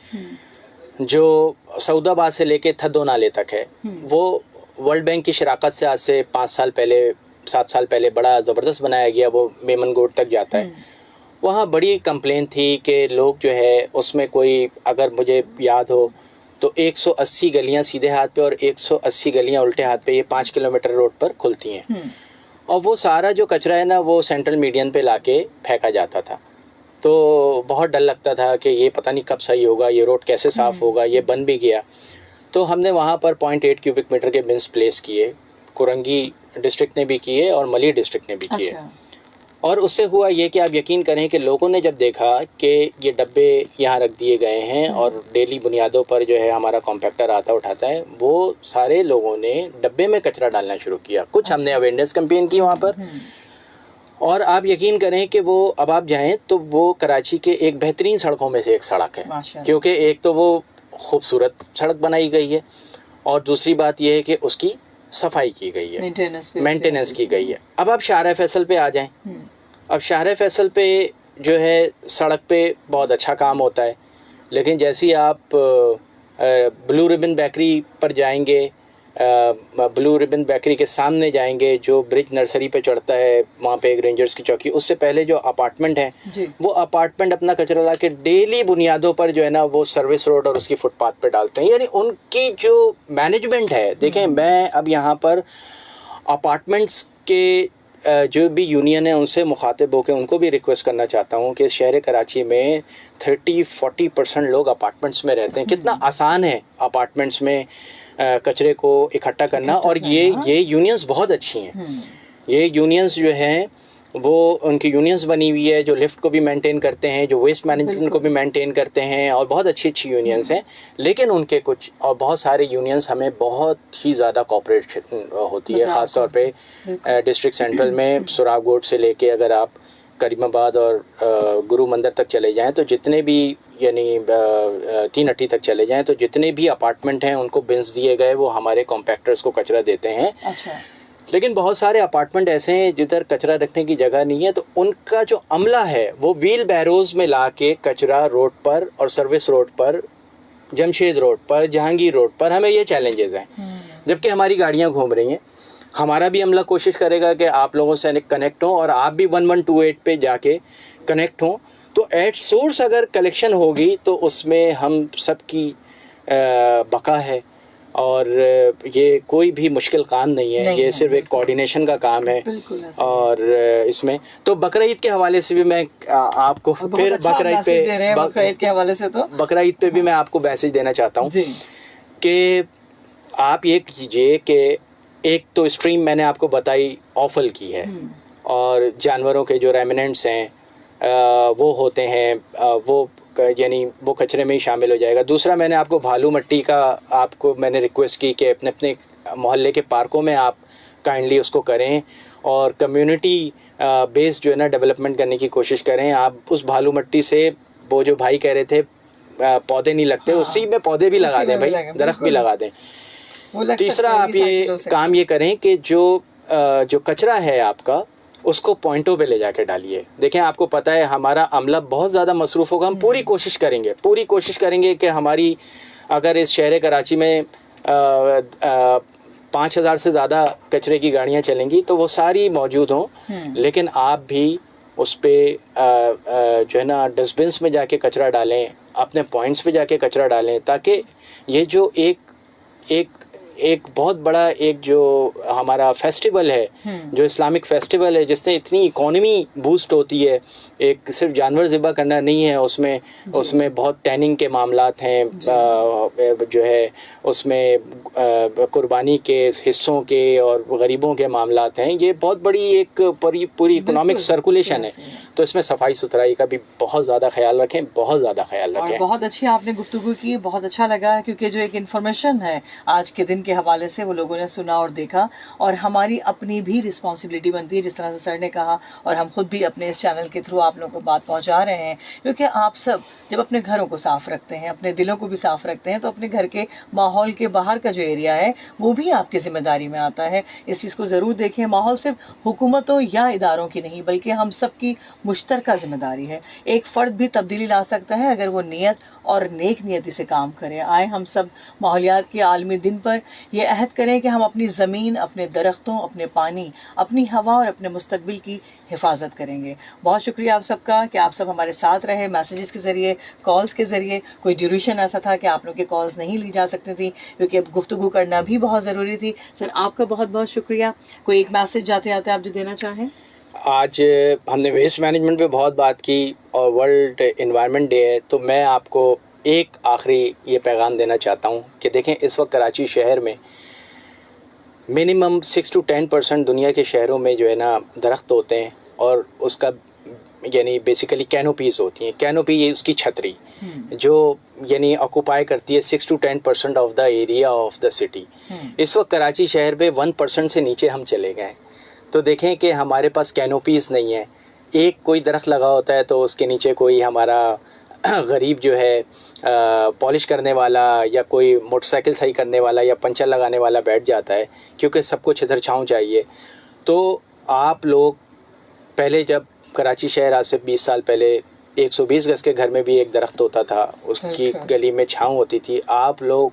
जो सऊदाबाद से लेके थद्दो नाले तक है। वो वर्ल्ड बैंक की शराकत से आज से 5 साल पहले, 7 साल पहले बड़ा ज़बरदस्त बनाया गया। वो मेमन गोड तक जाता है। वहाँ बड़ी कंप्लेन थी कि लोग जो है उसमें कोई, अगर मुझे याद हो तो 180 गलियाँ सीधे हाथ पे और 180 गलियाँ उल्टे हाथ पे, ये 5 किलोमीटर रोड पर खुलती हैं। और वो सारा जो कचरा है ना वो सेंट्रल मीडियन पे लाके फेंका जाता था। तो बहुत डर लगता था कि ये पता नहीं कब सही होगा, ये रोड कैसे साफ़ होगा। ये बन भी गया तो हमने वहाँ पर 0.8 क्यूबिक मीटर के बिन्स प्लेस किए। कुरंगी डिस्ट्रिक्ट ने भी किए और मलिर डिस्ट्रिक्ट ने भी किए। और उससे हुआ ये कि आप यकीन करें कि लोगों ने जब देखा कि ये डब्बे यहाँ रख दिए गए हैं और डेली बुनियादों पर जो है हमारा कॉम्पैक्टर आता उठाता है, वो सारे लोगों ने डब्बे में कचरा डालना शुरू किया। कुछ हमने अवेयरनेस कैंपेन की वहाँ पर, और आप यकीन करें कि वो, अब आप जाएं तो वो कराची के एक बेहतरीन सड़कों में से एक सड़क है, क्योंकि एक तो वो खूबसूरत सड़क बनाई गई है और दूसरी बात यह है कि उसकी सफाई की गई है, मेंटेनेंस की गई है। अब आप शाहरा फैसल पे आ जाएं। अब शाहरा फैसल पे जो है सड़क पे बहुत अच्छा काम होता है, लेकिन जैसे ही आप ब्लू रिबन बेकरी पर जाएंगे, ब्लू रिबन बेकरी के सामने जाएंगे, जो ब्रिज नर्सरी पे चढ़ता है, वहाँ पे एक रेंजर्स की चौकी, उससे पहले जो अपार्टमेंट हैं वो अपार्टमेंट अपना कचरा ला के डेली बुनियादों पर जो है ना वो सर्विस रोड और उसकी फुटपाथ पे डालते हैं। यानी उनकी जो मैनेजमेंट है, देखें, मैं अब यहाँ पर अपार्टमेंट्स के जो भी यूनियन है उनसे मुखातिब होकर उनको भी रिक्वेस्ट करना चाहता हूँ कि शहर कराची में 30-40% लोग अपार्टमेंट्स में रहते हैं। कितना आसान है अपार्टमेंट्स में कचरे को इकट्ठा करना। और ये यूनियंस बहुत अच्छी हैं। ये यूनियंस जो हैं वो, उनकी यूनियंस बनी हुई है जो लिफ्ट को भी मेंटेन करते हैं, जो वेस्ट मैनेजमेंट को भी मेंटेन करते हैं, और बहुत अच्छी यूनियंस हैं। लेकिन उनके कुछ और बहुत सारे यूनियंस हमें बहुत ही ज़्यादा कोऑपरेट होती है, ख़ास तौर पे डिस्ट्रिक्ट सेंट्रल में सुरागोट से लेके अगर आप करीमाबाद और गुरु मंदिर तक चले जाएं तो जितने भी, यानी 3 अट्टी तक चले जाएं तो जितने भी अपार्टमेंट हैं उनको बिन्स दिए गए, वो हमारे कॉम्पैक्टर्स को कचरा देते हैं। अच्छा। लेकिन बहुत सारे अपार्टमेंट ऐसे हैं जिधर कचरा रखने की जगह नहीं है, तो उनका जो अमला है वो व्हील बैरोज में ला के कचरा रोड पर और सर्विस रोड पर, जमशेद रोड पर, जहांगीर रोड पर, हमें ये चैलेंजेस हैं। जबकि हमारी गाड़ियाँ घूम रही हैं। हमारा भी अमला कोशिश करेगा कि आप लोगों से कनेक्ट हों और आप भी 1128 पे जाके कनेक्ट हों, तो एट सोर्स अगर कलेक्शन होगी तो उसमें हम सबकी बका है। और ये कोई भी मुश्किल काम नहीं है, ये सिर्फ एक कोऑर्डिनेशन का काम है। और इसमें तो बकरा ईद के हवाले से भी मैं आपको फिर बकरा ईद के हवाले से तो बकरा ईद पे भी मैं आपको मैसेज देना चाहता हूँ कि आप ये कीजिए कि एक तो स्ट्रीम मैंने आपको बताई ऑफल की है और जानवरों के जो रेमिनेंट्स हैं वो होते हैं, वो यानी वो कचरे में ही शामिल हो जाएगा। दूसरा मैंने आपको भालू मट्टी का आपको मैंने रिक्वेस्ट की कि अपने अपने मोहल्ले के पार्कों में आप काइंडली उसको करें और कम्युनिटी बेस्ड जो है ना डेवलपमेंट करने की कोशिश करें। आप उस भालू मट्टी से वो जो भाई कह रहे थे पौधे नहीं लगते, उसी में पौधे भी लगा दें भाई, दरख्त भी लगा दें। तीसरा आप ये काम ये करें कि जो कचरा है आपका उसको पॉइंटों पे ले जाके डालिए। देखें आपको पता है हमारा अमला बहुत ज़्यादा मसरूफ़ होगा, हम पूरी कोशिश करेंगे कि हमारी अगर इस शहर कराची में 5000 से ज़्यादा कचरे की गाड़ियाँ चलेंगी तो वो सारी मौजूद हों, लेकिन आप भी उस पर जो है ना डस्टबिन्स में जाके कचरा डालें, अपने पॉइंट्स पे जाके कचरा डालें, ताकि ये जो एक बहुत बड़ा एक जो हमारा फेस्टिवल है जो इस्लामिक फेस्टिवल है जिससे इतनी इकोनॉमी बूस्ट होती है, एक सिर्फ जानवर ज़िबा करना नहीं है, उसमें बहुत टैनिंग के मामलात हैं, जो है उसमें कुर्बानी के हिस्सों के और गरीबों के मामलात हैं। ये बहुत बड़ी एक पूरी इकोनॉमिक सर्कुलेशन है, तो इसमें सफाई सुथराई का भी बहुत ज़्यादा ख्याल रखें, बहुत ज़्यादा ख्याल रखें। बहुत अच्छी आपने गुफ्तगू की, बहुत अच्छा लगा क्योंकि जो एक इन्फॉर्मेशन है आज के दिन के हवाले से वो लोगों ने सुना और देखा, और हमारी अपनी भी रिस्पॉन्सिबिलिटी बनती है जिस तरह से सर ने कहा, और हम खुद भी अपने इस चैनल के थ्रू आप लोगों को बात पहुंचा रहे हैं, क्योंकि आप सब जब अपने घरों को साफ रखते हैं, अपने दिलों को भी साफ रखते हैं, तो अपने घर के माहौल के बाहर का जो एरिया है वो भी आपकी जिम्मेदारी में आता है। इस चीज़ को ज़रूर देखें, माहौल सिर्फ हुकूमतों या इदारों की नहीं बल्कि हम सब की मुश्तरका जिम्मेदारी है। एक फ़र्द भी तब्दीली ला सकता है अगर वो नीयत और नेक नीयती से काम करे। आए हम सब माहौलियात के आलमी दिन पर ये अहद करें कि हम अपनी ज़मीन, अपने दरख्तों, अपने पानी, अपनी हवा और अपने मुस्तकबिल की हिफाजत करेंगे। बहुत शुक्रिया आप सबका कि आप सब हमारे साथ रहे, मैसेजेस के ज़रिए, कॉल्स के ज़रिए। कोई ड्यूरेशन ऐसा था कि आप लोग की कॉल्स नहीं ली जा सकती थी क्योंकि अब गुफ्तगू करना भी बहुत ज़रूरी थी। सर आपका बहुत बहुत शुक्रिया। कोई एक मैसेज जाते आते आप जो देना चाहें? आज हमने वेस्ट मैनेजमेंट पे बहुत बात की और वर्ल्ड एनवायरनमेंट डे है, तो मैं आपको एक आखिरी ये पैगाम देना चाहता हूँ कि देखें इस वक्त कराची शहर में मिनिमम 6 to 10% दुनिया के शहरों में जो है ना दरख्त होते हैं और उसका यानी बेसिकली कैनोपीज़ होती हैं। कैनोपी ये उसकी छतरी जो यानी ऑक्यूपाई करती है 6 to 10% of the area of the city. इस वक्त कराची शहर में 1% से नीचे हम चले गए। तो देखें कि हमारे पास कैनोपीज़ नहीं है। एक कोई दरख्त लगा होता है तो उसके नीचे कोई हमारा गरीब जो है पॉलिश करने वाला या कोई मोटरसाइकिल सही करने वाला या पंचर लगाने वाला बैठ जाता है, क्योंकि सबको छितर छाँव चाहिए। तो आप लोग पहले जब कराची शहर आज से 20 साल पहले 120 गज के घर में भी एक दरख्त होता था, उसकी गली में छाँव होती थी। आप लोग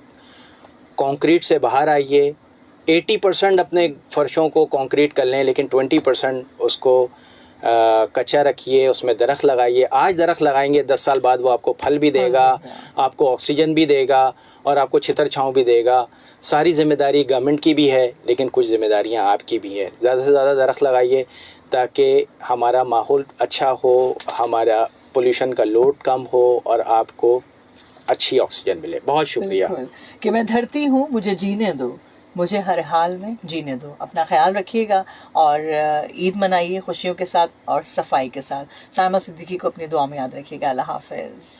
कंक्रीट से बाहर आइए, 80% अपने फर्शों को कंक्रीट कर लें, लेकिन 20% उसको कच्चा रखिए, उसमें दरख्त लगाइए। आज दरख्त लगाएंगे 10 साल बाद वो आपको फल भी देगा, आपको ऑक्सीजन भी देगा और आपको छितर छाँव भी देगा। सारी जिम्मेदारी गवर्नमेंट की भी है, लेकिन कुछ जिम्मेदारियां आपकी भी है। ज़्यादा से ज़्यादा दरख्त लगाइए ताकि हमारा माहौल अच्छा हो, हमारा पोल्यूशन का लोड कम हो और आपको अच्छी ऑक्सीजन मिले। बहुत शुक्रिया। कि मैं धरती हूँ, मुझे जीने दो, मुझे हर हाल में जीने दो। अपना ख्याल रखिएगा और ईद मनाइए खुशियों के साथ और सफाई के साथ। साइमा सिद्दीकी को अपनी दुआ में याद रखिएगा। अल्लाह हाफ़िज़।